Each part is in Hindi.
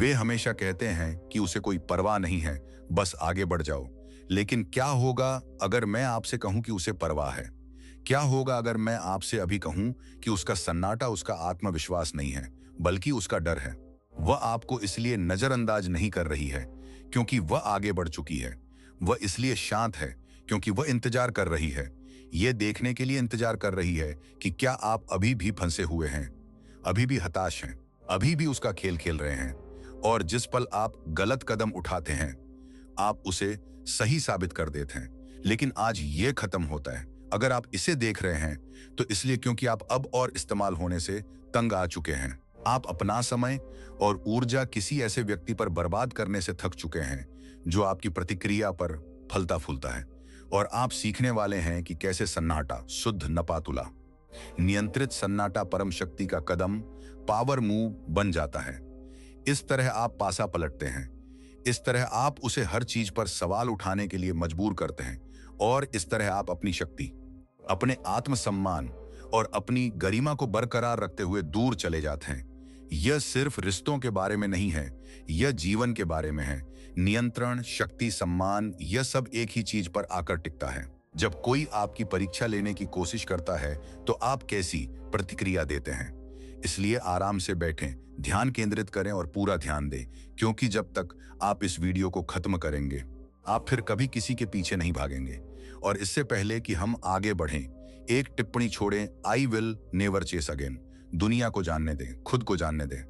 वे हमेशा कहते हैं कि उसे कोई परवाह नहीं है, बस आगे बढ़ जाओ। लेकिन क्या होगा अगर मैं आपसे कहूं कि उसे परवाह है? क्या होगा अगर मैं आपसे अभी कहूं कि उसका सन्नाटा उसका आत्मविश्वास नहीं है, बल्कि उसका डर है? वह आपको इसलिए नजरअंदाज नहीं कर रही है क्योंकि वह आगे बढ़ चुकी है। वह इसलिए शांत है क्योंकि वह इंतजार कर रही है। यह देखने के लिए इंतजार कर रही है कि क्या आप अभी भी फंसे हुए हैं, अभी भी हताश हैं, अभी भी उसका खेल खेल रहे हैं। और जिस पल आप गलत कदम उठाते हैं, आप उसे सही साबित कर देते हैं। लेकिन आज ये खत्म होता है। अगर आप इसे देख रहे हैं तो इसलिए क्योंकि आप अब और इस्तेमाल होने से तंग आ चुके हैं। आप अपना समय और ऊर्जा किसी ऐसे व्यक्ति पर बर्बाद करने से थक चुके हैं जो आपकी प्रतिक्रिया पर फलता फूलता है। और आप सीखने वाले हैं कि कैसे सन्नाटा, शुद्ध नपातुला, नियंत्रित सन्नाटा परम शक्ति का कदम, पावर मूव बन जाता है। इस तरह आप पासा पलटते हैं। इस तरह आप उसे हर चीज पर सवाल उठाने के लिए मजबूर करते हैं। और इस तरह आप अपनी शक्ति, अपने आत्मसम्मान और अपनी गरिमा को बरकरार रखते हुए दूर चले जाते हैं। यह सिर्फ रिश्तों के बारे में नहीं है, यह जीवन के बारे में है। नियंत्रण, शक्ति, सम्मान, यह सब एक ही चीज पर आकर टिकता है। जब कोई आपकी परीक्षा लेने की कोशिश करता है तो आप कैसी प्रतिक्रिया देते हैं? इसलिए आराम से बैठें, ध्यान केंद्रित करें और पूरा ध्यान दें, क्योंकि जब तक आप इस वीडियो को खत्म करेंगे, आप फिर कभी किसी के पीछे नहीं भागेंगे। और इससे पहले कि हम आगे बढ़ें, एक टिप्पणी छोड़ें, I will never chase again. दुनिया को जानने दें, खुद को जानने दें।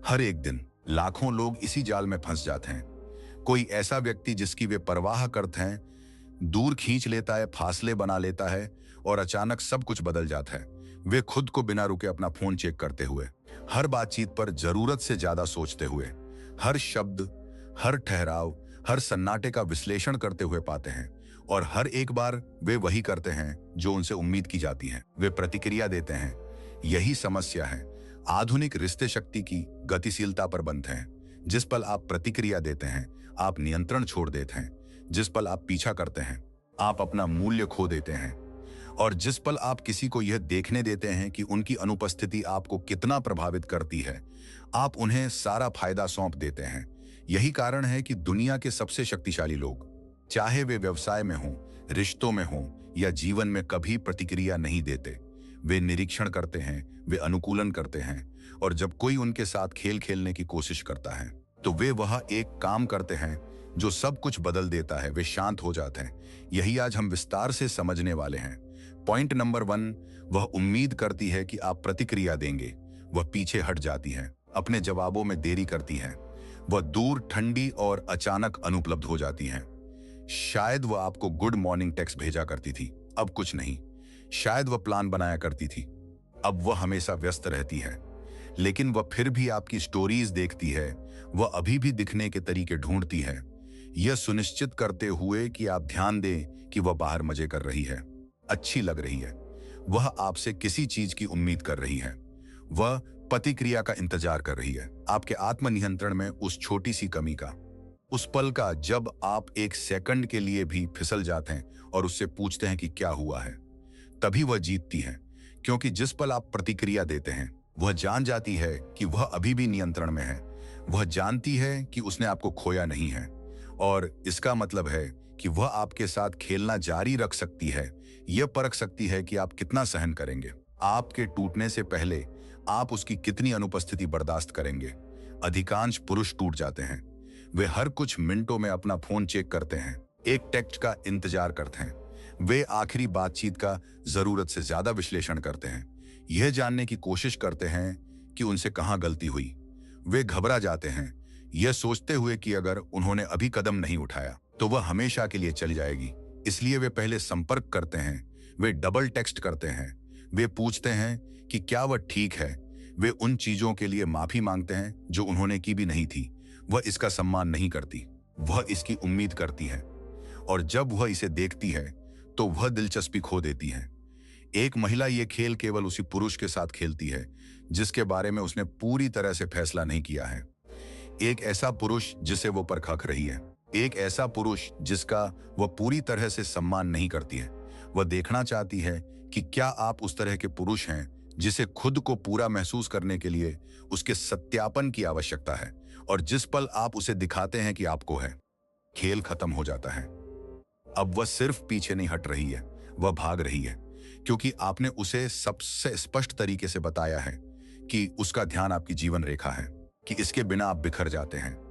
हर एक दिन लाखों लोग इसी जाल में फंस जाते हैं। कोई ऐसा व्यक्ति जिसकी वे परवाह करते हैं दूर खींच लेता है, फासले बना लेता है और अचानक सब कुछ बदल जाता है। वे खुद को बिना रुके अपना फोन चेक करते हुए, हर बातचीत पर जरूरत से ज्यादा सोचते हुए, हर शब्द, हर ठहराव, हर सन्नाटे का विश्लेषण करते हुए पाते हैं। और हर एक बार वे वही करते हैं जो उनसे उम्मीद की जाती है, वे प्रतिक्रिया देते हैं। यही समस्या है। आधुनिक रिश्ते शक्ति की गतिशीलता पर बनते हैं। जिस पल आप प्रतिक्रिया देते हैं, आप नियंत्रण छोड़ देते हैं। जिस पल आप पीछा करते हैं, आप अपना मूल्य खो देते हैं। और जिस पल आप किसी को यह देखने देते हैं कि उनकी अनुपस्थिति आपको कितना प्रभावित करती है, आप उन्हें सारा फायदा सौंप देते हैं। यही कारण है कि दुनिया के सबसे शक्तिशाली लोग, चाहे वे व्यवसाय में हों, रिश्तों में हों या जीवन में, कभी प्रतिक्रिया नहीं देते। वे निरीक्षण करते हैं, वे अनुकूलन करते हैं। और जब कोई उनके साथ खेल खेलने की कोशिश करता है तो वे वह एक काम करते हैं जो सब कुछ बदल देता है। वे शांत हो जाते हैं। यही आज हम विस्तार से समझने वाले हैं। पॉइंट नंबर 1, वह उम्मीद करती है कि आप प्रतिक्रिया देंगे। वह पीछे हट जाती है, अपने जवाबों में देरी करती है। वह दूर, ठंडी और अचानक अनुपलब्ध हो जाती है। शायद वह आपको गुड मॉर्निंग टेक्स्ट भेजा करती थी, अब कुछ नहीं। शायद वह प्लान बनाया करती थी, अब वह हमेशा व्यस्त रहती है। लेकिन वह फिर भी आपकी स्टोरीज देखती है। वह अभी भी दिखने के तरीके ढूंढती है, यह सुनिश्चित करते हुए कि आप ध्यान दें कि वह बाहर मजे कर रही है, अच्छी लग रही है। वह आपसे किसी चीज की उम्मीद कर रही है। वह प्रतिक्रिया का इंतजार कर रही है, आपके आत्मनियंत्रण में उस छोटी सी कमी का, उस पल का जब आप एक सेकंड के लिए भी फिसल जाते हैं और उससे पूछते हैं कि क्या हुआ है। तभी वह जीतती है, क्योंकि जिस पल आप प्रतिक्रिया देते हैं, वह जान जाती है कि वह अभी भी नियंत्रण में है। वह जानती है कि उसने आपको खोया नहीं है। और इसका मतलब है कि वह आपके साथ खेलना जारी रख सकती है। यह परख सकती है कि आप कितना सहन करेंगे। आपके टूटने से पहले आप उसकी कितनी अनुपस्थिति बर्दाश्त करेंगे। अधिकांश पुरुष टूट जाते हैं। वे हर कुछ मिनटों में अपना फोन चेक करते हैं, एक टेक्स्ट का इंतजार करते हैं। वे आखिरी बातचीत का जरूरत से ज्यादा विश्लेषण करते हैं, यह जानने की कोशिश करते हैं कि उनसे कहां गलती हुई। वे घबरा जाते हैं, यह सोचते हुए कि अगर उन्होंने अभी कदम नहीं उठाया तो वह हमेशा के लिए चली जाएगी। इसलिए वे पहले संपर्क करते हैं, वे डबल टेक्स्ट करते हैं, वे पूछते हैं कि क्या वह ठीक है। वे उन चीजों के लिए माफी मांगते हैं जो उन्होंने की भी नहीं थी। वह इसका सम्मान नहीं करती, वह इसकी उम्मीद करती है। और जब वह इसे देखती है तो वह दिलचस्पी खो देती है। एक महिला ये खेल केवल उसी पुरुष के साथ खेलती है जिसके बारे में उसने पूरी तरह से फैसला नहीं किया है। एक ऐसा पुरुष जिसे वो परख रही है, एक ऐसा पुरुष जिसका वह पूरी तरह से सम्मान नहीं करती है। वह देखना चाहती है कि क्या आप उस तरह के पुरुष हैं जिसे खुद को पूरा महसूस करने के लिए उसके सत्यापन की आवश्यकता है। और जिस पल आप उसे दिखाते हैं कि आपको है, खेल खत्म हो जाता है। अब वह सिर्फ पीछे नहीं हट रही है, वह भाग रही है, क्योंकि आपने उसे सबसे स्पष्ट तरीके से बताया है कि उसका ध्यान आपकी जीवन रेखा है, कि इसके बिना आप बिखर जाते हैं।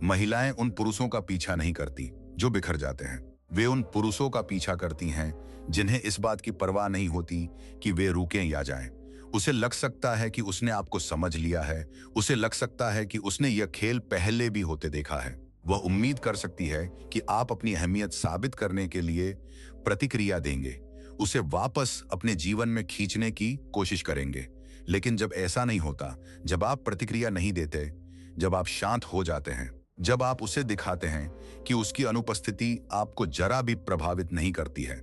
महिलाएं उन पुरुषों का पीछा नहीं करती जो बिखर जाते हैं। वे उन पुरुषों का पीछा करती हैं जिन्हें इस बात की परवाह नहीं होती कि वे रुकें या जाएं। उसे लग सकता है कि उसने आपको समझ लिया है, उसे लग सकता है कि उसने यह खेल पहले भी होते देखा है। वह उम्मीद कर सकती है कि आप अपनी अहमियत साबित करने के लिए प्रतिक्रिया देंगे, उसे वापस अपने जीवन में खींचने की कोशिश करेंगे। लेकिन जब ऐसा नहीं होता, जब आप प्रतिक्रिया नहीं देते, जब आप शांत हो जाते हैं, जब आप उसे दिखाते हैं कि उसकी अनुपस्थिति आपको जरा भी प्रभावित नहीं करती है,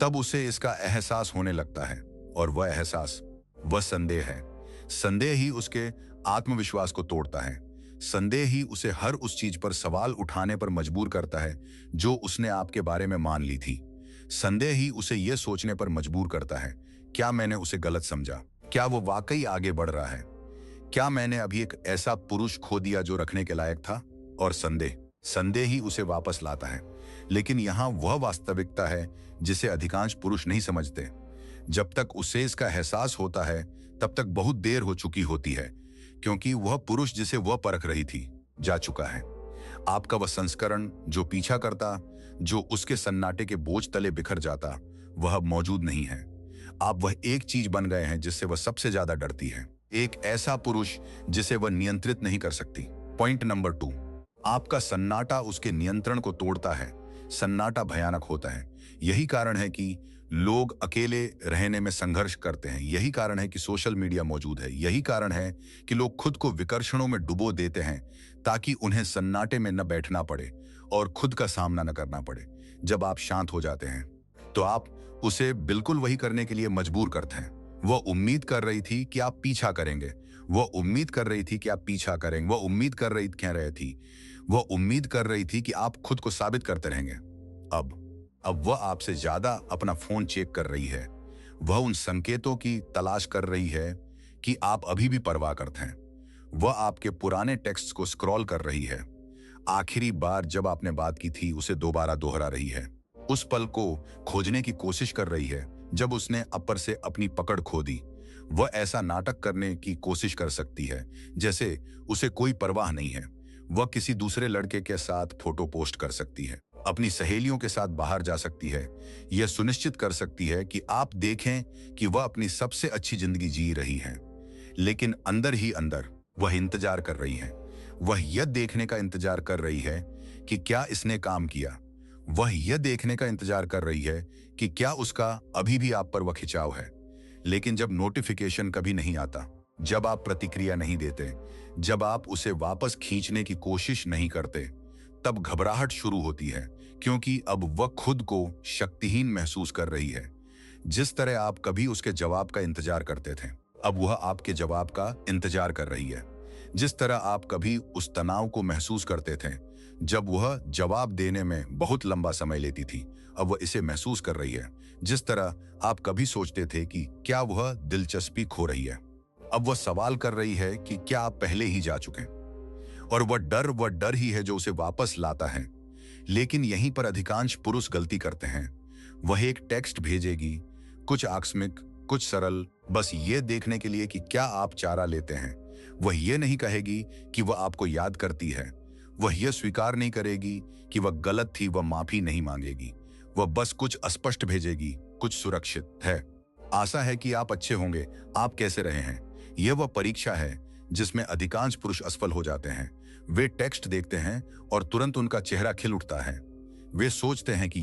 तब उसे इसका एहसास होने लगता है। और वह एहसास, वह संदेह है। संदेह ही उसके आत्मविश्वास को तोड़ता है। संदेह ही उसे हर उस चीज पर सवाल उठाने पर मजबूर करता है जो उसने आपके बारे में मान ली थी। संदेह ही उसे यह सोचने पर मजबूर करता है, क्या मैंने उसे गलत समझा? क्या वो वाकई आगे बढ़ रहा है? क्या मैंने अभी एक ऐसा पुरुष खो दिया जो रखने के लायक था? और संदेह ही उसे वापस लाता है। लेकिन यहां वह वास्तविकता है जिसे अधिकांश पुरुष नहीं समझते। जब तक उसे इसका एहसास होता है, तब तक बहुत देर हो चुकी होती है, क्योंकि वह पुरुष जिसे वह परख रही थी जा चुका है। आपका वह संस्करण जो पीछा करता, जो उसके सन्नाटे के बोझ तले बिखर जाता, वह अब मौजूद नहीं है। आप वह एक चीज बन गए हैं जिससे वह सबसे ज्यादा डरती है, एक ऐसा पुरुष जिसे वह नियंत्रित नहीं कर सकती। पॉइंट नंबर 2, आपका सन्नाटा उसके नियंत्रण को तोड़ता है। सन्नाटा भयानक होता है। यही कारण है कि लोग अकेले रहने में संघर्ष करते हैं। यही कारण है कि सोशल मीडिया मौजूद है। यही कारण है कि लोग खुद को विकर्षणों में डुबो देते हैं ताकि उन्हें सन्नाटे में न बैठना पड़े और खुद का सामना न करना पड़े। जब आप शांत हो जाते हैं तो आप उसे बिल्कुल वही करने के लिए मजबूर करते हैं। वह उम्मीद कर रही थी कि आप पीछा करेंगे। वह उम्मीद कर रही थी कि आप पीछा करेंगे। वह उम्मीद कर रही कह रही थी वह उम्मीद कर रही थी कि आप खुद को साबित करते रहेंगे। अब वह आपसे ज्यादा अपना फोन चेक कर रही है। वह उन संकेतों की तलाश कर रही है कि आप अभी भी परवाह करते हैं। वह आपके पुराने टेक्स्ट को स्क्रॉल कर रही है। आखिरी बार जब आपने बात की थी उसे दोबारा दोहरा रही है। उस पल को खोजने की कोशिश कर रही है जब उसने अपर से अपनी पकड़ खो दी। वह ऐसा नाटक करने की कोशिश कर सकती है जैसे उसे कोई परवाह नहीं है। वह किसी दूसरे लड़के के साथ फोटो पोस्ट कर सकती है, अपनी सहेलियों के साथ बाहर जा सकती है, यह सुनिश्चित कर सकती है कि आप देखें कि वह अपनी सबसे अच्छी जिंदगी जी रही है। लेकिन अंदर ही अंदर वह इंतजार कर रही है। वह यह देखने का इंतजार कर रही है कि क्या इसने काम किया। वह यह देखने का इंतजार कर रही है कि क्या उसका अभी भी आप पर वह खिंचाव है। लेकिन जब नोटिफिकेशन कभी नहीं आता, जब आप प्रतिक्रिया नहीं देते, जब आप उसे वापस खींचने की कोशिश नहीं करते, तब घबराहट शुरू होती है, क्योंकि अब वह खुद को शक्तिहीन महसूस कर रही है। जिस तरह आप कभी उसके जवाब का इंतजार करते थे, अब वह आपके जवाब का इंतजार कर रही है। जिस तरह आप कभी उस तनाव को महसूस करते थे जब वह जवाब देने में बहुत लंबा समय लेती थी, अब वह इसे महसूस कर रही है। जिस तरह आप कभी सोचते थे कि क्या वह दिलचस्पी खो रही है, अब वह सवाल कर रही है कि क्या आप पहले ही जा चुके। और वह डर ही है जो उसे वापस लाता है। लेकिन यहीं पर अधिकांश पुरुष गलती करते हैं। वह एक टेक्स्ट भेजेगी, कुछ आकस्मिक, कुछ सरल, बस ये देखने के लिए कि क्या आप चारा लेते हैं। वह ये नहीं कहेगी कि वह आपको याद करती है। वह यह स्वीकार नहीं करेगी कि वह गलत थी। वह माफी नहीं मांगेगी। वह बस कुछ अस्पष्ट भेजेगी, कुछ सुरक्षित है, आशा है कि आप अच्छे होंगे, आप कैसे रहे हैं। यह वह परीक्षा है जिसमें अधिकांश पुरुष असफल हो जाते हैं। वे टेक्स्ट देखते हैं और तुरंत उनका चेहरा खिल उठता है। वे सोचते हैं कि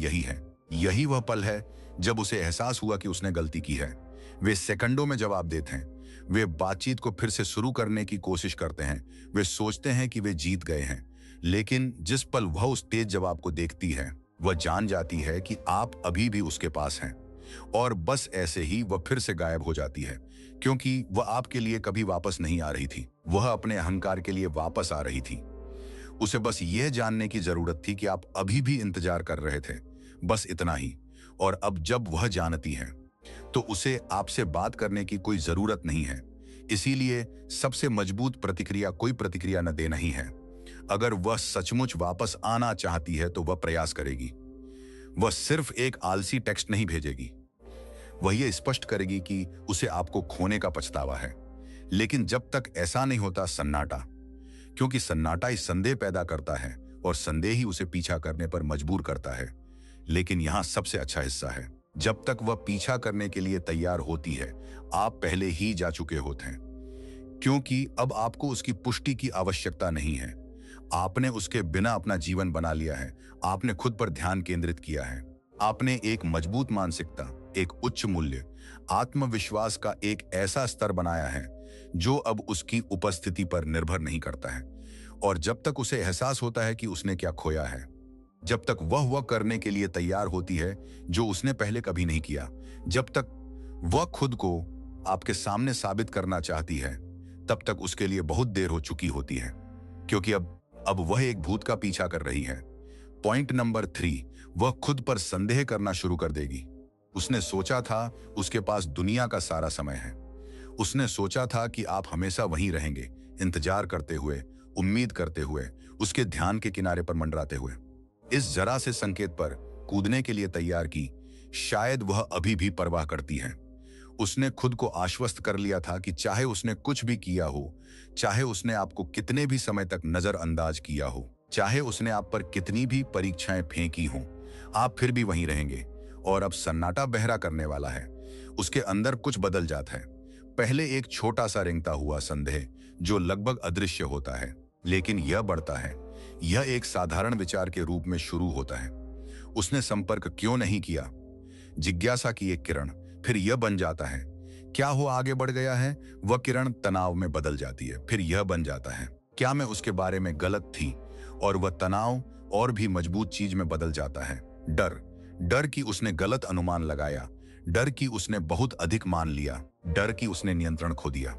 यही वह पल है जब उसे एहसास हुआ कि उसने गलती की है। वे सेकंडों में जवाब देते हैं। वे बातचीत को फिर से शुरू करने की कोशिश करते हैं। वे सोचते हैं कि वे जीत गए हैं। लेकिन जिस पल वह उस तेज जवाब को देखती है, वह जान जाती है कि आप अभी भी उसके पास हैं। और बस ऐसे ही वह फिर से गायब हो जाती है, क्योंकि वह आपके लिए कभी वापस नहीं आ रही थी। वह अपने अहंकार के लिए वापस आ रही थी। उसे बस यह जानने की जरूरत थी कि आप अभी भी इंतजार कर रहे थे, बस इतना ही। और अब जब वह जानती है तो उसे आपसे बात करने की कोई जरूरत नहीं है। इसीलिए सबसे मजबूत प्रतिक्रिया कोई प्रतिक्रिया न देना ही है। अगर वह सचमुच वापस आना चाहती है तो वह प्रयास करेगी। वह सिर्फ एक आलसी टेक्स्ट नहीं भेजेगी, वह ये स्पष्ट करेगी कि उसे आपको खोने का पछतावा है। लेकिन जब तक ऐसा नहीं होता, सन्नाटा, क्योंकि सन्नाटा ही संदेह पैदा करता है और संदेह ही उसे पीछा करने पर मजबूर करता है। लेकिन यहां सबसे अच्छा हिस्सा है, जब तक वह पीछा करने के लिए तैयार होती है, आप पहले ही जा चुके होते हैं, क्योंकि अब आपको उसकी पुष्टि की आवश्यकता नहीं है। आपने उसके बिना अपना जीवन बना लिया है। आपने खुद पर ध्यान केंद्रित किया है। आपने एक मजबूत मानसिकता, एक उच्च मूल्य, आत्मविश्वास का एक ऐसा स्तर बनाया है जो अब उसकी उपस्थिति पर निर्भर नहीं करता है। और जब तक उसे एहसास होता है कि उसने क्या खोया है, जब तक वह करने के लिए तैयार होती है जो उसने पहले कभी नहीं किया, जब तक वह खुद को आपके सामने साबित करना चाहती है, तब तक उसके लिए बहुत देर हो चुकी होती है, क्योंकि अब वह एक भूत का पीछा कर रही है। पॉइंट नंबर 3, वह खुद पर संदेह करना शुरू कर देगी। उसने सोचा था उसके पास दुनिया का सारा समय है। उसने सोचा था कि आप हमेशा वहीं रहेंगे, इंतजार करते हुए, उम्मीद करते हुए, उसके ध्यान के किनारे पर मंडराते हुए। इस जरा से संकेत पर कूदने के लिए तैयार की, शायद वह अभी भी परवाह करती है। उसने खुद को आश्वस्त कर लिया था कि चाहे उसने कुछ भी किया हो, चाहे उसने आपको कितने भी समय तक नजरअंदाज किया हो, चाहे उसने आप पर कितनी भी परीक्षाएं फेंकी हों, आप फिर भी वहीं रहेंगे। और अब सन्नाटा बहरा करने वाला है। उसके अंदर कुछ बदल जाता है। पहले एक छोटा सा रेंगता हुआ संदेह जो लगभग अदृश्य होता है, लेकिन यह बढ़ता है। यह एक साधारण विचार के रूप में शुरू होता है, उसने संपर्क क्यों नहीं किया। जिज्ञासा की एक किरण, फिर यह बन जाता है, क्या वो आगे बढ़ गया है। वह किरण तनाव में बदल जाती है, फिर यह बन जाता है, क्या मैं उसके बारे में गलत थी। और वह तनाव और भी मजबूत चीज में बदल जाता है, डर कि उसने गलत अनुमान लगाया, डर कि उसने बहुत अधिक मान लिया, डर कि उसने नियंत्रण खो दिया।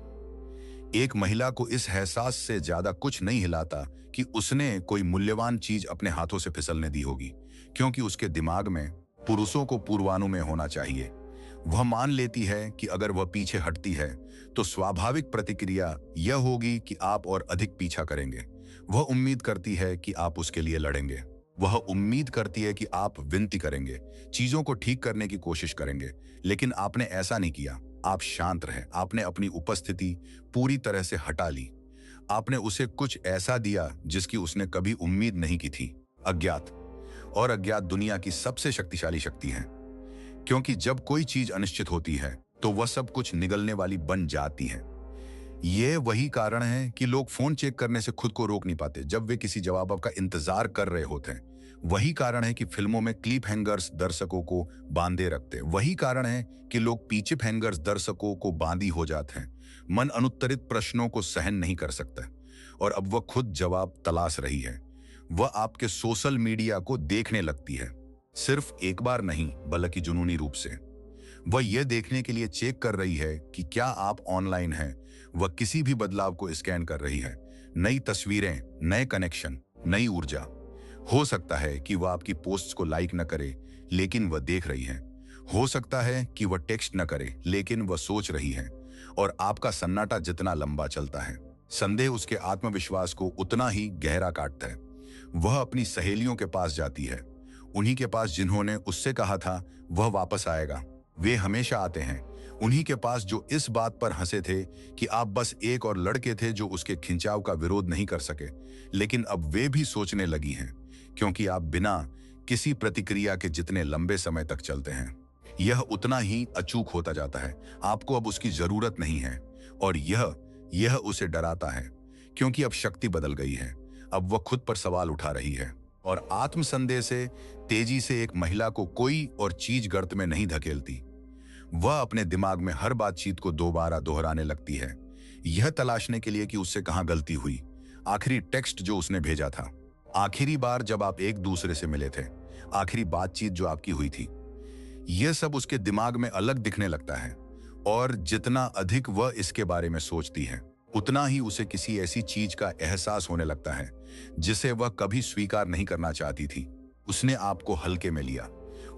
एक महिला को इस एहसास से ज्यादा कुछ नहीं हिलाता कि उसने कोई मूल्यवान चीज अपने हाथों से फिसलने दी होगी, क्योंकि उसके दिमाग में पुरुषों को पूर्वानुमेय होना चाहिए। वह मान लेती है कि अगर वह पीछे हटती है तो स्वाभाविक प्रतिक्रिया यह होगी कि आप और अधिक पीछा करेंगे। वह उम्मीद करती है कि आप उसके लिए लड़ेंगे। वह उम्मीद करती है कि आप विनती करेंगे, चीजों को ठीक करने की कोशिश करेंगे। लेकिन आपने ऐसा नहीं किया। आप शांत रहे। आपने अपनी उपस्थिति पूरी तरह से हटा ली। आपने उसे कुछ ऐसा दिया जिसकी उसने कभी उम्मीद नहीं की थी। अज्ञात, और अज्ञात दुनिया की सबसे शक्तिशाली शक्ति है, क्योंकि जब कोई चीज अनिश्चित होती है तो वह सब कुछ निगलने वाली बन जाती है। यह वही कारण है कि लोग फोन चेक करने से खुद को रोक नहीं पाते जब वे किसी जवाब का इंतजार कर रहे होते हैं। वही कारण है कि फिल्मों में क्लिप हैंगर्स दर्शकों को बांधे रखते हैं। वही कारण है कि लोग पीचिप हैंगर्स दर्शकों को बांधी हो जाते हैं। मन अनुत्तरित प्रश्नों को सहन नहीं कर सकता और अब वह खुद जवाब तलाश रही है। वह आपके सोशल मीडिया को देखने लगती है, सिर्फ एक बार नहीं बल्कि जुनूनी रूप से। वह यह देखने के लिए चेक कर रही है कि क्या आप ऑनलाइन हैं। वह किसी भी बदलाव को स्कैन कर रही है, नई तस्वीरें, नए कनेक्शन, नई ऊर्जा। हो सकता है कि वह आपकी पोस्ट्स को लाइक न करे, लेकिन वह देख रही है। हो सकता है कि वह टेक्स्ट न करे, लेकिन वह सोच रही है। और आपका सन्नाटा जितना लंबा चलता है, संदेह उसके आत्मविश्वास को उतना ही गहरा काटता है। वह अपनी सहेलियों के पास जाती है, उन्हीं के पास जिन्होंने उससे कहा था वह वापस आएगा। वे हमेशा आते हैं। उन्हीं के पास जो इस बात पर हंसे थे कि आप बस एक और लड़के थे जो उसके खिंचाव का विरोध नहीं कर सके। लेकिन अब वे भी सोचने लगी हैं, क्योंकि आप बिना किसी प्रतिक्रिया के जितने लंबे समय तक चलते हैं, यह उतना ही अचूक होता जाता है। आपको अब उसकी जरूरत नहीं है और यह उसे डराता है, क्योंकि अब शक्ति बदल गई है। अब वह खुद पर सवाल उठा रही है और आत्मसंदेह से तेजी से एक महिला को कोई और चीज गर्त में नहीं धकेलती। वह अपने दिमाग में हर बातचीत को दोबारा दोहराने लगती है, यह तलाशने के लिए कि उससे कहां गलती हुई। आखिरी टेक्स्ट जो उसने भेजा था, आखिरी बार जब आप एक दूसरे से मिले थे, आखिरी बातचीत जो आपकी हुई थी, यह सब उसके दिमाग में अलग दिखने लगता है। और जितना अधिक वह इसके बारे में सोचती है, उतना ही उसे किसी ऐसी चीज का एहसास होने लगता है जिसे वह कभी स्वीकार नहीं करना चाहती थी। उसने आपको हल्के में लिया,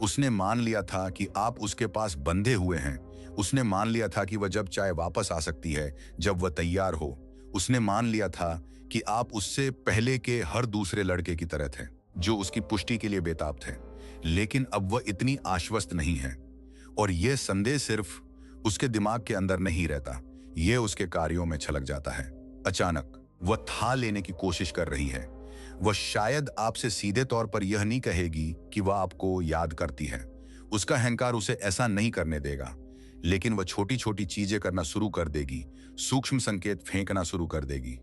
उसने मान लिया था कि आप उसके पास बंधे हुए हैं। उसने मान लिया था कि वह जब चाहे वापस आ सकती है, जब वह तैयार हो। उसने मान लिया था कि आप उससे पहले के हर दूसरे लड़के की तरह थे, जो उसकी पुष्टि के लिए बेताब थे। लेकिन अब वह इतनी आश्वस्त नहीं है। और यह संदेह सिर्फ उसके दिमाग के अंदर नहीं रहता, यह उसके कार्यों में छलक जाता है। अचानक वह था लेने की कोशिश कर रही है। वह शायद आपसे सीधे तौर पर यह नहीं कहेगी कि वह आपको याद करती है। उसका अहंकार उसे ऐसा नहीं करने देगा। लेकिन वह छोटी छोटी चीजें करना शुरू कर देगी, सूक्ष्म संकेत फेंकना शुरू कर देगी।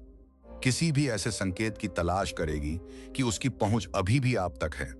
किसी भी ऐसे संकेत की तलाश करेगी कि उसकी पहुंच अभी भी आप तक है।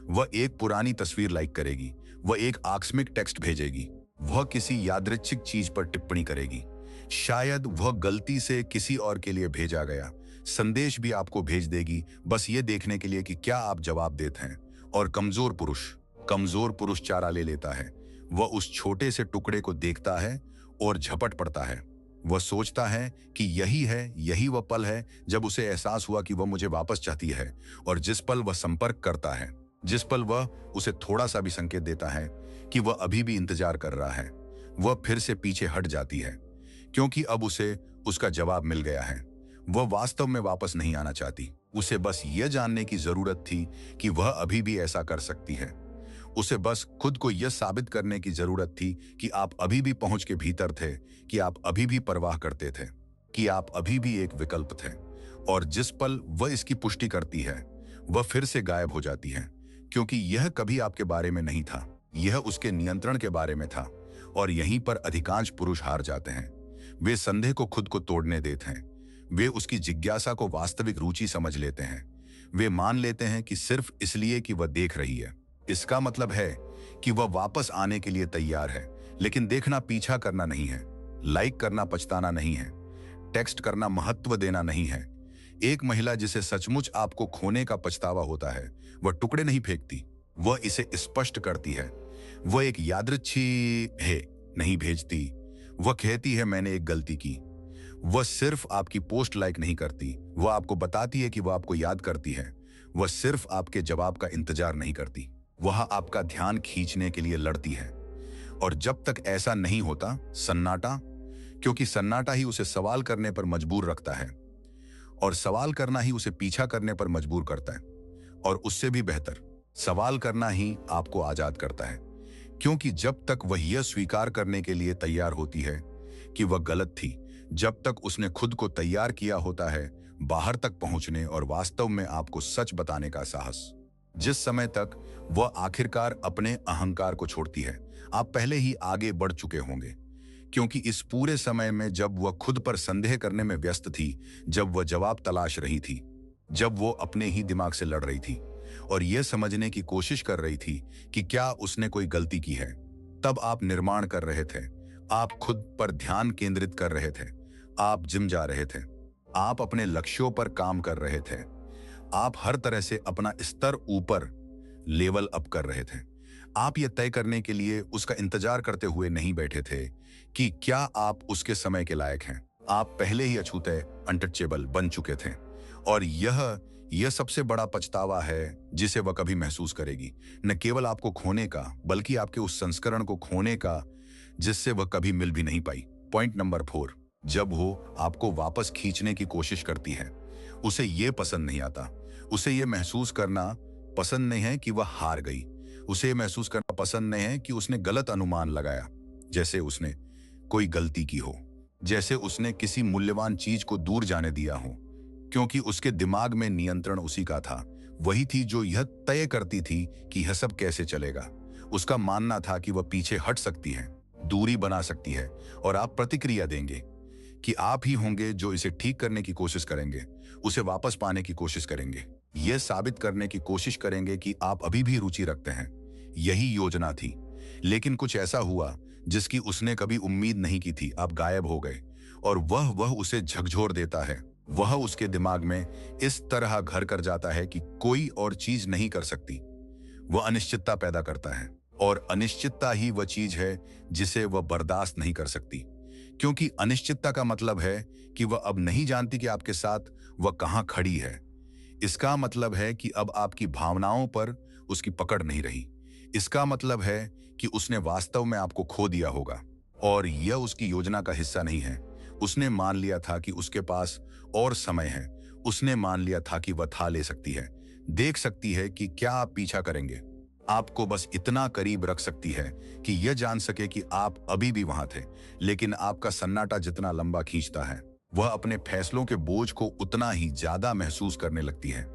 वह एक पुरानी तस्वीर लाइक करेगी, वह एक आकस्मिक टेक्स्ट भेजेगी, वह किसी यादृच्छिक चीज पर टिप्पणी करेगी। शायद वह गलती से किसी और के लिए भेजा गया संदेश भी आपको भेज देगी, बस ये देखने के लिए कि क्या आप जवाब देते हैं। और कमजोर पुरुष चारा ले लेता है। वह उस छोटे से टुकड़े को देखता है और झपट पड़ता है। वह सोचता है कि यही वह पल है जब उसे एहसास हुआ कि वह मुझे वापस चाहती है। और जिस पल वह संपर्क करता है, जिस पल वह उसे थोड़ा सा भी संकेत देता है कि वह अभी भी इंतजार कर रहा है, वह फिर से पीछे हट जाती है, क्योंकि अब उसे उसका जवाब मिल गया है। वह वास्तव में वापस नहीं आना चाहती। उसे बस यह जानने की जरूरत थी कि वह अभी भी ऐसा कर सकती है। उसे बस खुद को यह साबित करने की जरूरत थी कि आप अभी भी पहुंच के भीतर थे, कि आप अभी भी परवाह करते थे, कि आप अभी भी एक विकल्प थे। और जिस पल वह इसकी पुष्टि करती है, वह फिर से गायब हो जाती है, क्योंकि यह कभी आपके बारे में नहीं था, यह उसके नियंत्रण के बारे में था। और यहीं पर अधिकांश पुरुष हार जाते हैं। वे संदेह को खुद को तोड़ने देते हैं। वे उसकी जिज्ञासा को वास्तविक रुचि समझ लेते हैं। वे मान लेते हैं कि सिर्फ इसलिए कि वह देख रही है, इसका मतलब है कि वह वापस आने के लिए तैयार है। लेकिन देखना पीछा करना नहीं है, लाइक करना पछताना नहीं है, टेक्स्ट करना महत्व देना नहीं है। एक महिला जिसे सचमुच आपको खोने का पछतावा होता है, वह टुकड़े नहीं फेंकती, वह इसे स्पष्ट करती है। वह एक यादृच्छिक है नहीं भेजती, वह कहती है मैंने एक गलती की। वह सिर्फ आपकी पोस्ट लाइक नहीं करती, वह आपको बताती है कि वह आपको याद करती है। वह सिर्फ आपके जवाब का इंतजार नहीं करती, वह आपका ध्यान खींचने के लिए लड़ती है। और जब तक ऐसा नहीं होता, सन्नाटा, क्योंकि सन्नाटा ही उसे सवाल करने पर मजबूर रखता है, और सवाल करना ही उसे पीछा करने पर मजबूर करता है। और उससे भी बेहतर, सवाल करना ही आपको आजाद करता है, क्योंकि जब तक वह यह स्वीकार करने के लिए तैयार होती है कि वह गलत थी, जब तक उसने खुद को तैयार किया होता है बाहर तक पहुंचने और वास्तव में आपको सच बताने का साहस, जिस समय तक वह आखिरकार अपने अहंकार को छोड़ती है, आप पहले ही आगे बढ़ चुके होंगे। क्योंकि इस पूरे समय में जब वह खुद पर संदेह करने में व्यस्त थी, जब वह जवाब तलाश रही थी, जब वो अपने ही दिमाग से लड़ रही थी और यह समझने की कोशिश कर रही थी कि क्या उसने कोई गलती की है, तब आप निर्माण कर रहे थे। आप खुद पर ध्यान केंद्रित कर रहे थे, आप जिम जा रहे थे, आप अपने लक्ष्यों पर काम कर रहे थे, आप हर तरह से अपना स्तर ऊपर लेवल अप कर रहे थे। आप यह तय करने के लिए उसका इंतजार करते हुए नहीं बैठे थे कि क्या आप उसके समय के लायक हैं। आप पहले ही अछूते, अनटचेबल बन चुके थे। और यह सबसे बड़ा पछतावा है जिसे वह कभी महसूस करेगी, न केवल आपको खोने का, बल्कि आपके उस संस्करण को खोने का जिससे वह कभी मिल भी नहीं पाई। पॉइंट नंबर 4, जब वो आपको वापस खींचने की कोशिश करती है, उसे यह पसंद नहीं आता। उसे यह महसूस करना पसंद नहीं है कि वह हार गई। उसे यह महसूस करना पसंद नहीं है कि उसने गलत अनुमान लगाया, जैसे उसने कोई गलती की हो, जैसे उसने किसी मूल्यवान चीज को दूर जाने दिया हो, क्योंकि उसके दिमाग में नियंत्रण उसी का था। वही थी जो यह तय करती थी कि यह सब कैसे चलेगा। उसका मानना था कि वह पीछे हट सकती है, दूरी बना सकती है, और आप प्रतिक्रिया देंगे कि आप ही होंगे जो इसे ठीक करने की कोशिश करेंगे, उसे वापस पाने की कोशिश करेंगे, यह साबित करने की कोशिश करेंगे कि आप अभी भी रुचि रखते हैं। यही योजना थी। लेकिन कुछ ऐसा हुआ जिसकी उसने कभी उम्मीद नहीं की थी। आप गायब हो गए और वह उसे झकझोर देता है। वह उसके दिमाग में इस तरह घर कर जाता है कि कोई और चीज नहीं कर सकती। वह अनिश्चितता पैदा करता है, और अनिश्चितता ही वह चीज है जिसे वह बर्दाश्त नहीं कर सकती, क्योंकि अनिश्चितता का मतलब है कि वह अब नहीं जानती कि आपके साथ वह कहां खड़ी है। इसका मतलब है कि अब आपकी भावनाओं पर उसकी पकड़ नहीं रही। इसका मतलब है कि उसने वास्तव में आपको खो दिया होगा और यह उसकी योजना का हिस्सा नहीं है। उसने मान लिया था कि उसके पास और समय है। उसने मान लिया था कि वह था ले सकती है, देख सकती है कि क्या आप पीछा करेंगे। आपको बस इतना करीब रख सकती है कि यह जान सके कि आप अभी भी वहां थे, लेकिन आपका सन्नाटा जितना लंबा खींचता है, वह अपने फैसलों के बोझ को उतना ही ज्यादा महसूस करने लगती है।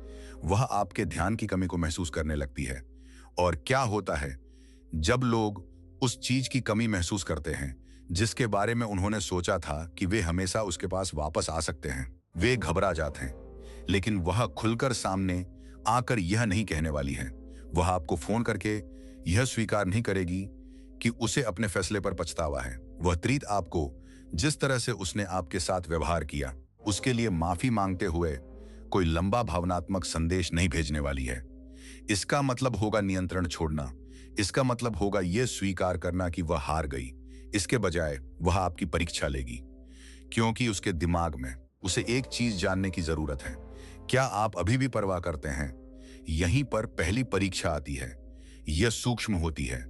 वह आपके ध्यान की कमी को महसूस करने लगती है। और क्या होता है जब लोग उस चीज की कमी महसूस करते हैं जिसके बारे में उन्होंने सोचा था कि वे हमेशा उसके पास वापस आ सकते हैं, वे घबरा जाते हैं। लेकिन वह खुलकर सामने आकर यह नहीं कहने वाली है। वह आपको फोन करके यह स्वीकार नहीं करेगी कि उसे अपने फैसले पर पछतावा है। वह त्रीत आपको जिस तरह से उसने आपके साथ व्यवहार किया उसके लिए माफी मांगते हुए कोई लंबा भावनात्मक संदेश नहीं भेजने वाली है। इसका मतलब होगा नियंत्रण छोड़ना। इसका मतलब होगा यह स्वीकार करना कि वह हार गई। इसके बजाय वह आपकी परीक्षा लेगी, क्योंकि उसके दिमाग में उसे एक चीज जानने की जरूरत है। क्या आप अभी भी परवाह करते हैं? यहीं पर पहली परीक्षा आती है। यह सूक्ष्म होती है।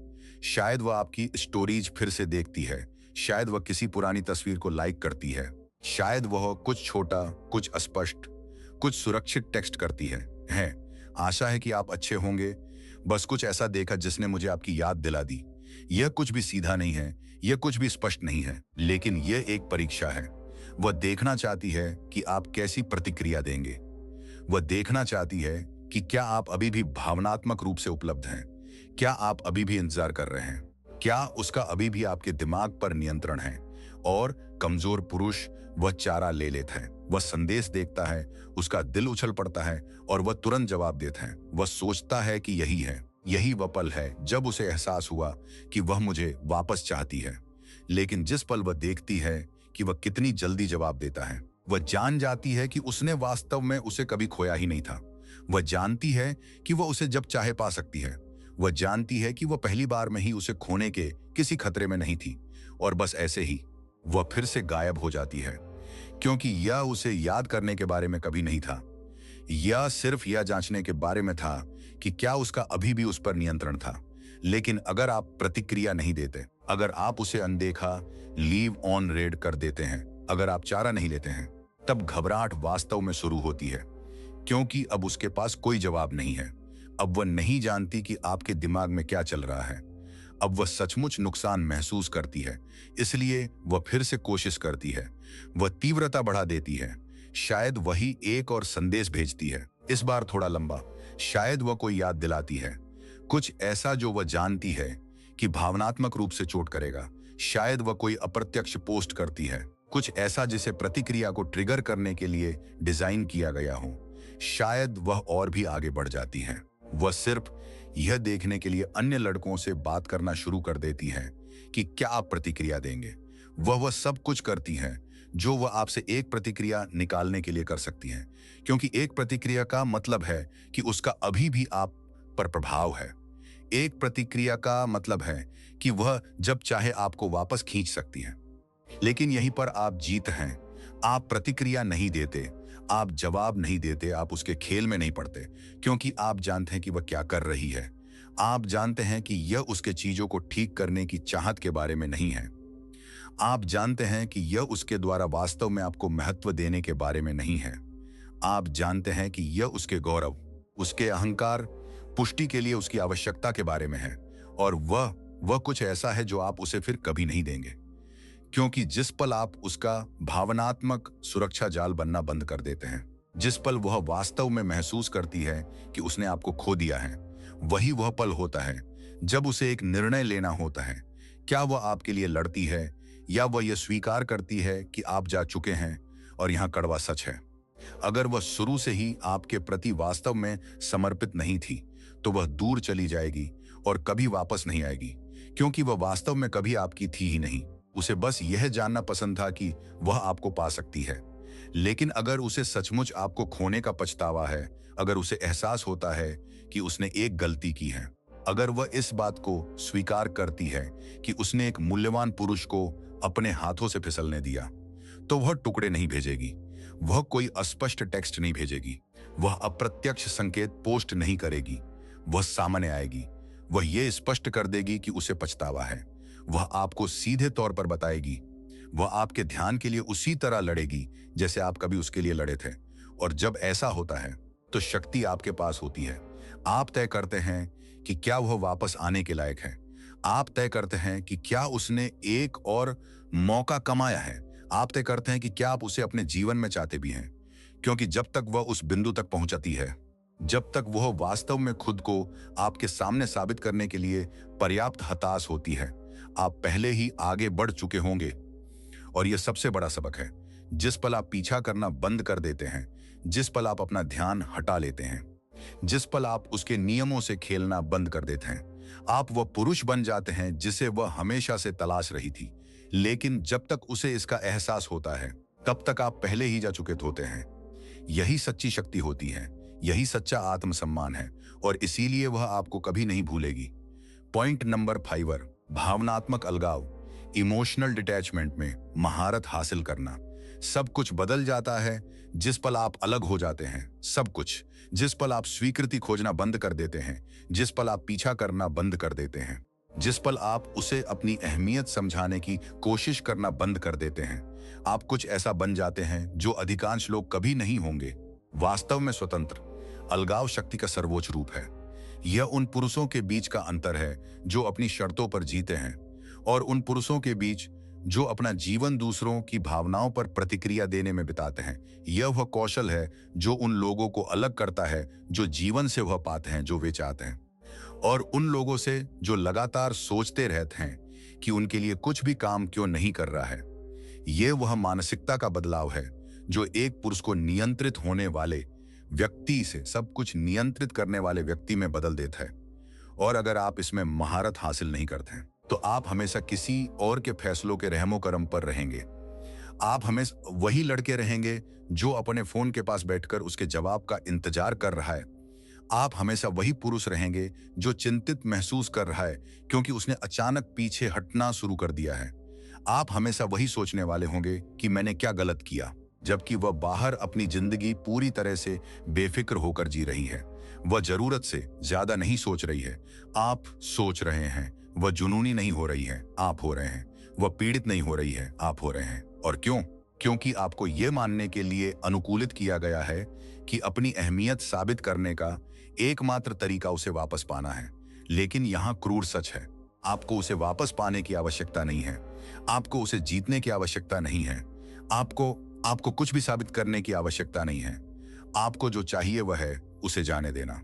शायद वह आपकी स्टोरीज फिर से देखती है। शायद वह किसी पुरानी तस्वीर को लाइक करती है। शायद वह कुछ छोटा, कुछ अस्पष्ट, कुछ सुरक्षित टेक्स्ट करती है। आशा है कि आप अच्छे होंगे। बस कुछ ऐसा देखा जिसने मुझे आपकी याद दिला दी। यह कुछ भी सीधा नहीं है, यह कुछ भी स्पष्ट नहीं है, लेकिन यह एक परीक्षा है। वह देखना चाहती है कि आप कैसी प्रतिक्रिया देंगे। वह देखना चाहती है कि क्या आप अभी भी भावनात्मक रूप से उपलब्ध हैं। क्या आप अभी भी इंतजार कर रहे हैं? क्या उसका अभी भी आपके दिमाग पर नियंत्रण है? और कमजोर पुरुष वह चारा ले लेता है। वह संदेश देखता है, उसका दिल उछल पड़ता है और वह तुरंत जवाब देता है। वह सोचता है कि यही है, यही वह पल है जब उसे एहसास हुआ कि वह मुझे वापस चाहती है। लेकिन जिस पल वह देखती है कि वह कितनी जल्दी जवाब देता है, वह जान जाती है कि उसने वास्तव में उसे कभी खोया ही नहीं था। वह जानती है कि वह उसे जब चाहे पा सकती है। वह जानती है कि वह पहली बार में ही उसे खोने के किसी खतरे में नहीं थी। और बस ऐसे ही वह फिर से गायब हो जाती है, क्योंकि यह उसे याद करने के बारे में कभी नहीं था। यह सिर्फ यह जांचने के बारे में था कि क्या उसका अभी भी उस पर नियंत्रण था। लेकिन अगर आप प्रतिक्रिया नहीं देते, अगर आप उसे अनदेखा, लीव ऑन रेड कर देते हैं, अगर आप चारा नहीं लेते हैं, तब घबराहट वास्तव में शुरू होती है, क्योंकि अब उसके पास कोई जवाब नहीं है। अब वह नहीं जानती कि आपके दिमाग में क्या चल रहा है। अब वह सचमुच नुकसान महसूस करती है, इसलिए वह फिर से कोशिश करती है। वह तीव्रता बढ़ा देती है। शायद वही एक और संदेश भेजती है, इस बार थोड़ा लंबा। शायद वह कोई याद दिलाती है, कुछ ऐसा जो वह जानती है कि भावनात्मक रूप से चोट करेगा। शायद वह कोई अप्रत्यक्ष पोस्ट करती है, कुछ ऐसा जिसे प्रतिक्रिया को ट्रिगर करने के लिए डिजाइन किया गया हो। शायद वह और भी आगे बढ़ जाती है। वह सिर्फ यह देखने के लिए अन्य लड़कों से बात करना शुरू कर देती है कि क्या आप प्रतिक्रिया देंगे। वह सब कुछ करती है जो वह आपसे एक प्रतिक्रिया निकालने के लिए कर सकती है, क्योंकि एक प्रतिक्रिया का मतलब है कि उसका अभी भी आप पर प्रभाव है। एक प्रतिक्रिया का मतलब है कि वह जब चाहे आपको वापस खींच सकती है। लेकिन यहीं पर आप जीत हैं। आप प्रतिक्रिया नहीं देते, आप जवाब नहीं देते, आप उसके खेल में नहीं पड़ते, क्योंकि आप जानते हैं कि वह क्या कर रही है। आप जानते हैं कि यह उसके चीजों को ठीक करने की चाहत के बारे में नहीं है। आप जानते हैं कि यह उसके द्वारा वास्तव में आपको महत्व देने के बारे में नहीं है। आप जानते हैं कि यह उसके गौरव, उसके अहंकार, पुष्टि के लिए उसकी आवश्यकता के बारे में है। और वह कुछ ऐसा है जो आप उसे फिर कभी नहीं देंगे, क्योंकि जिस पल आप उसका भावनात्मक सुरक्षा जाल बनना बंद कर देते हैं, जिस पल वह वास्तव में महसूस करती है कि उसने आपको खो दिया है, वही वह पल होता है जब उसे एक निर्णय लेना होता है। क्या वह आपके लिए लड़ती है, या वह यह स्वीकार करती है कि आप जा चुके हैं? और यहां कड़वा सच है, अगर वह शुरू से ही आपके प्रति वास्तव में समर्पित नहीं थी, तो वह दूर चली जाएगी और कभी वापस नहीं आएगी, क्योंकि वह वास्तव में कभी आपकी थी ही नहीं। उसे बस यह जानना पसंद था कि वह आपको पा सकती है। लेकिन अगर उसे सचमुच आपको खोने का पछतावा है, अगर उसे एहसास होता है कि उसने एक गलती की है, अगर वह इस बात को स्वीकार करती है कि उसने एक मूल्यवान पुरुष को अपने हाथों से फिसलने दिया, तो वह टुकड़े नहीं भेजेगी। वह कोई अस्पष्ट टेक्स्ट नहीं भेजेगी। वह अप्रत्यक्ष संकेत पोस्ट नहीं करेगी। वह सामने आएगी। वह ये स्पष्ट कर देगी कि उसे पछतावा है। वह आपको सीधे तौर पर बताएगी। वह आपके ध्यान के लिए उसी तरह लड़ेगी जैसे आप कभी उसके लिए लड़े थे। और जब ऐसा होता है तो शक्ति आपके पास होती है। आप तय करते हैं कि क्या वह वापस आने के लायक है। आप तय करते हैं कि क्या उसने एक और मौका कमाया है। आप तय करते हैं कि क्या आप उसे अपने जीवन में चाहते भी हैं। क्योंकि जब तक वह उस बिंदु तक पहुंचती है, जब तक वह वास्तव में खुद को आपके सामने साबित करने के लिए पर्याप्त हताश होती है, आप पहले ही आगे बढ़ चुके होंगे। और यह सबसे बड़ा सबक है। जिस पल आप पीछा करना बंद कर देते हैं, जिस पल आप अपना ध्यान हटा लेते हैं, जिस पल आप उसके नियमों से खेलना बंद कर देते हैं, आप वह पुरुष बन जाते हैं जिसे वह हमेशा से तलाश रही थी। लेकिन जब तक उसे इसका एहसास होता है, तब तक आप पहले ही जा चुके होते हैं। यही सच्ची शक्ति होती है, यही सच्चा आत्मसम्मान है, और इसीलिए वह आपको कभी नहीं भूलेगी। पॉइंट नंबर 5, भावनात्मक अलगाव, इमोशनल डिटैचमेंट में महारत हासिल करना। सब कुछ बदल जाता है जिस पल आप अलग हो जाते हैं। सब कुछ, जिस पल आप स्वीकृति खोजना बंद कर देते हैं, जिस पल आप पीछा करना बंद कर देते हैं, जिस पल आप उसे अपनी अहमियत समझाने की कोशिश करना बंद कर देते हैं, आप कुछ ऐसा बन जाते हैं जो अधिकांश लोग कभी नहीं होंगे। वास्तव में स्वतंत्र अलगाव शक्ति का सर्वोच्च रूप है। यह उन पुरुषों के बीच का अंतर है जो अपनी शर्तों पर जीते हैं, और उन पुरुषों के बीच जो अपना जीवन दूसरों की भावनाओं पर प्रतिक्रिया देने में बिताते हैं। यह वह कौशल है जो उन लोगों को अलग करता है जो जीवन से वह पाते हैं जो वे चाहते हैं, और उन लोगों से जो लगातार सोचते रहते हैं कि उनके लिए कुछ भी काम क्यों नहीं कर रहा है। यह वह मानसिकता का बदलाव है जो एक पुरुष को नियंत्रित होने वाले व्यक्ति से सब कुछ नियंत्रित करने वाले व्यक्ति में बदल देता है। और अगर आप इसमें महारत हासिल नहीं करते हैं तो आप हमेशा किसी और के फैसलों के रहमो करम पर रहेंगे। आप हमेशा वही लड़के रहेंगे जो अपने फोन के पास बैठकर उसके जवाब का इंतजार कर रहा है। आप हमेशा वही पुरुष रहेंगे जो चिंतित महसूस कर रहा है क्योंकि उसने अचानक पीछे हटना शुरू कर दिया है। आप हमेशा वही सोचने वाले होंगे कि मैंने क्या गलत किया, जबकि वह बाहर अपनी जिंदगी पूरी तरह से बेफिक्र होकर जी रही है। वह जरूरत से ज्यादा नहीं सोच रही है, आप सोच रहे हैं। वह जुनूनी नहीं हो रही है, आप हो रहे हैं। वह पीड़ित नहीं हो रही है, आप हो रहे हैं। और क्यों? क्योंकि आपको यह मानने के लिए अनुकूलित किया गया है कि अपनी अहमियत साबित करने का एकमात्र तरीका उसे वापस पाना है। लेकिन यहाँ क्रूर सच है, आपको उसे वापस पाने की आवश्यकता नहीं है। आपको उसे जीतने की आवश्यकता नहीं है। आपको कुछ भी साबित करने की आवश्यकता नहीं है। आपको जो चाहिए वह है उसे जाने देना।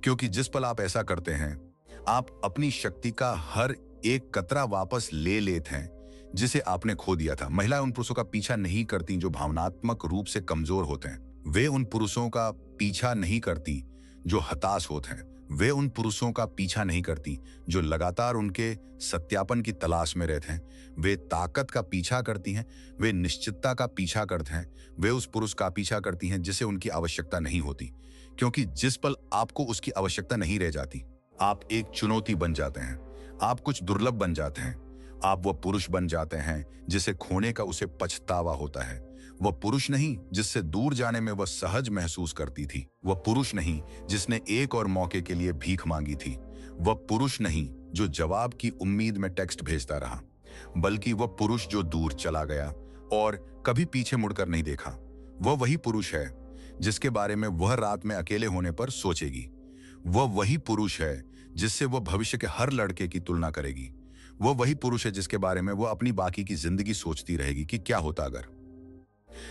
क्योंकि जिस पल आप ऐसा करते हैं, आप अपनी शक्ति का हर एक कतरा वापस ले लेते हैं जिसे आपने खो दिया था। महिलाएं उन पुरुषों का पीछा नहीं करती जो भावनात्मक रूप से कमजोर होते हैं। वे उन पुरुषों का पीछा नहीं करती जो हताश होते हैं। वे उन पुरुषों का पीछा नहीं करती जो लगातार उनके सत्यापन की तलाश में रहते हैं। वे ताकत का पीछा करती हैं, वे निश्चितता का पीछा करते हैं। वे उस पुरुष का पीछा करती हैं जिसे उनकी आवश्यकता नहीं होती, क्योंकि जिस पल आपको उसकी आवश्यकता नहीं रह जाती, आप एक चुनौती बन जाते हैं। आप कुछ दुर्लभ बन जाते हैं। आप वह पुरुष बन जाते हैं जिसे खोने का उसे पछतावा होता है। वह पुरुष नहीं जिससे दूर जाने में वह सहज महसूस करती थी। वह पुरुष नहीं जिसने एक और मौके के लिए भीख मांगी थी। वह पुरुष नहीं जो जवाब की उम्मीद में टेक्स्ट भेजता रहा, बल्कि वह पुरुष जो दूर चला गया और कभी पीछे मुड़कर नहीं देखा। वह वही पुरुष है जिसके बारे में वह रात में अकेले होने पर सोचेगी। वह वही पुरुष है जिससे वह भविष्य के हर लड़के की तुलना करेगी। वह वही पुरुष है जिसके बारे में वह अपनी बाकी की जिंदगी सोचती रहेगी कि क्या होता अगर।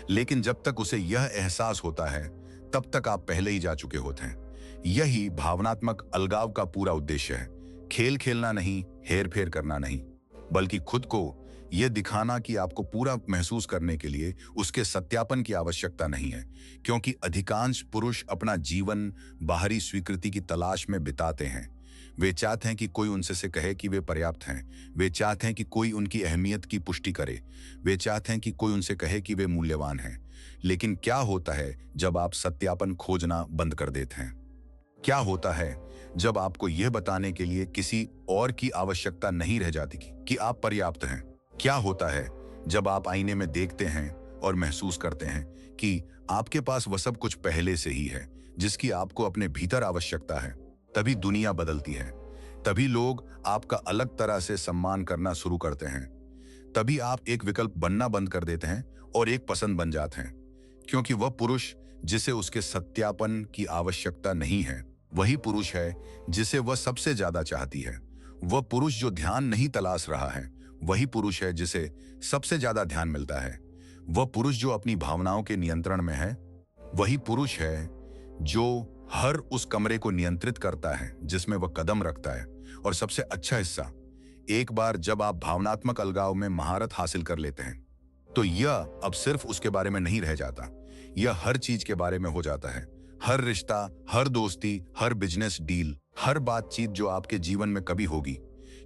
लेकिन जब तक उसे यह एहसास होता है, तब तक आप पहले ही जा चुके होते हैं। यही भावनात्मक अलगाव का पूरा उद्देश्य है। खेल खेलना नहीं, हेर फेर करना नहीं, बल्कि खुद को यह दिखाना कि आपको पूरा महसूस करने के लिए उसके सत्यापन की आवश्यकता नहीं है। क्योंकि अधिकांश पुरुष अपना जीवन बाहरी स्वीकृति की तलाश में बिताते हैं। वे चाहते हैं कि कोई उनसे से कहे कि वे पर्याप्त हैं। वे चाहते हैं कि कोई उनकी अहमियत की पुष्टि करे। वे चाहते हैं कि कोई उनसे कहे कि वे मूल्यवान हैं। लेकिन क्या होता है जब आप सत्यापन खोजना बंद कर देते हैं? क्या होता है जब आपको यह बताने के लिए किसी और की आवश्यकता नहीं रह जाती कि आप पर्याप्त हैं? क्या होता है जब आप आईने में देखते हैं और महसूस करते हैं कि आपके पास वह सब कुछ पहले से ही है जिसकी आपको अपने भीतर आवश्यकता है? तभी दुनिया बदलती है। तभी लोग आपका अलग तरह से सम्मान करना शुरू करते हैं। तभी आप एक विकल्प बनना बंद कर देते हैं और एक पसंद बन जाते हैं, क्योंकि वह पुरुष जिसे उसके सत्यापन की आवश्यकता नहीं है, वही पुरुष है जिसे वह सबसे ज्यादा चाहती है। वह पुरुष जो ध्यान नहीं तलाश रहा है, वही पुरुष है जिसे सबसे ज्यादा ध्यान मिलता है। वह पुरुष जो अपनी भावनाओं के नियंत्रण में है, वही पुरुष है जो हर उस कमरे को नियंत्रित करता है जिसमें वह कदम रखता है। और सबसे अच्छा हिस्सा, एक बार जब आप भावनात्मक अलगाव में महारत हासिल कर लेते हैं, तो यह अब सिर्फ उसके बारे में नहीं रह जाता, यह हर चीज के बारे में हो जाता है। हर रिश्ता, हर दोस्ती, हर बिजनेस डील, हर बातचीत जो आपके जीवन में कभी होगी।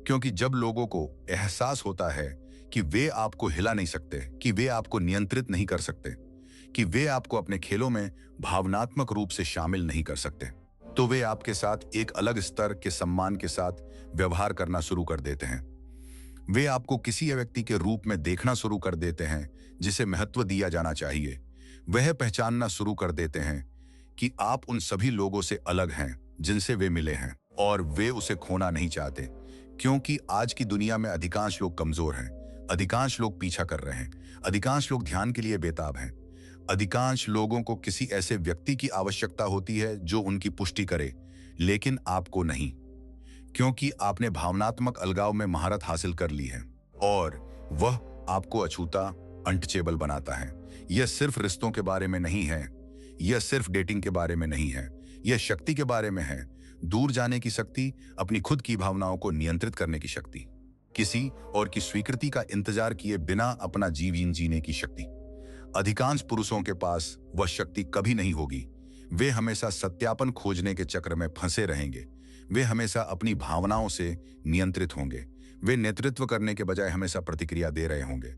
क्योंकि जब लोगों को एहसास होता है कि वे आपको हिला नहीं सकते, कि वे आपको नियंत्रित नहीं कर सकते, कि वे आपको अपने खेलों में भावनात्मक रूप से शामिल नहीं कर सकते, तो वे आपके साथ एक अलग स्तर के सम्मान के साथ व्यवहार करना शुरू कर देते हैं। वे आपको किसी व्यक्ति के रूप में देखना शुरू कर देते हैं जिसे महत्व दिया जाना चाहिए। वह पहचानना शुरू कर देते हैं कि आप उन सभी लोगों से अलग हैं जिनसे वे मिले हैं, और वे उसे खोना नहीं चाहते। क्योंकि आज की दुनिया में अधिकांश लोग कमजोर हैं, अधिकांश लोग पीछा कर रहे हैं, अधिकांश लोग ध्यान के लिए बेताब हैं। अधिकांश लोगों को किसी ऐसे व्यक्ति की आवश्यकता होती है जो उनकी पुष्टि करे, लेकिन आपको नहीं, क्योंकि आपने भावनात्मक अलगाव में महारत हासिल कर ली है और वह आपको अछूता, अनटचेबल बनाता है। यह सिर्फ रिश्तों के बारे में नहीं है, यह सिर्फ डेटिंग के बारे में नहीं है, यह शक्ति के बारे में है। दूर जाने की शक्ति, अपनी खुद की भावनाओं को नियंत्रित करने की शक्ति, किसी और की स्वीकृति का इंतजार किए बिना अपना जीवन जीने की शक्ति। अधिकांश पुरुषों के पास वह शक्ति कभी नहीं होगी। वे हमेशा सत्यापन खोजने के चक्र में फंसे रहेंगे। वे हमेशा अपनी भावनाओं से नियंत्रित होंगे। वे नेतृत्व करने के बजाय हमेशा प्रतिक्रिया दे रहे होंगे।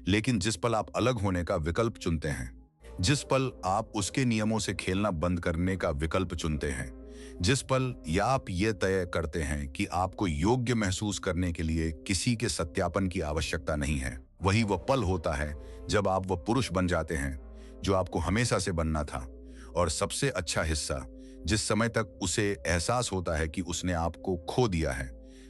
लेकिन जिस पल आप अलग होने का विकल्प चुनते हैं, जिस पल आप उसके नियमों से खेलना बंद करने का विकल्प चुनते हैं, जिस पल या आप ये तय करते हैं कि आपको योग्य महसूस करने के लिए किसी के सत्यापन की आवश्यकता नहीं है, वही वह पल होता है जब आप वह पुरुष बन जाते हैं जो आपको हमेशा से बनना था। और सबसे अच्छा हिस्सा, जिस समय तक उसे एहसास होता है कि उसने आपको खो दिया है,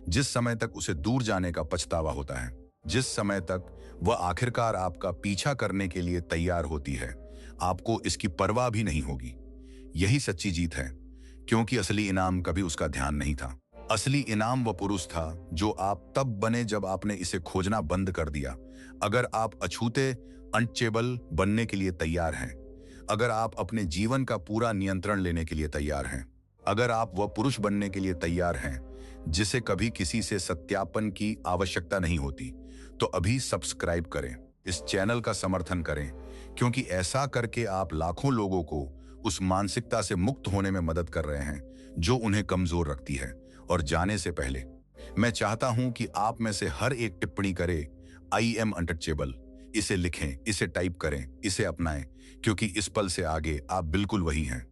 जिस समय तक उसे दूर जाने का पछतावा होता है, जिस समय तक वह आखिरकार आपका पीछा करने के लिए तैयार होती है, आपको इसकी परवाह भी नहीं होगी। यही सच्ची जीत है, क्योंकि असली इनाम कभी उसका ध्यान नहीं था। असली इनाम वह पुरुष था जो आप तब बने जब आपने इसे खोजना बंद कर दिया। अगर आप अछूते, अनटचेबल बनने के लिए तैयार हैं, अगर आप अपने जीवन का पूरा नियंत्रण लेने के लिए तैयार हैं, अगर आप वह पुरुष बनने के लिए तैयार हैं जिसे कभी किसी से सत्यापन की आवश्यकता नहीं होती, तो अभी सब्सक्राइब करें, इस चैनल का समर्थन करें, क्योंकि ऐसा करके आप लाखों लोगों को उस मानसिकता से मुक्त होने में मदद कर रहे हैं जो उन्हें कमजोर रखती है। और जाने से पहले मैं चाहता हूं कि आप में से हर एक टिप्पणी करे, आई एम अनटचेबल। इसे लिखें, इसे टाइप करें, इसे अपनाएं, क्योंकि इस पल से आगे आप बिल्कुल वही हैं।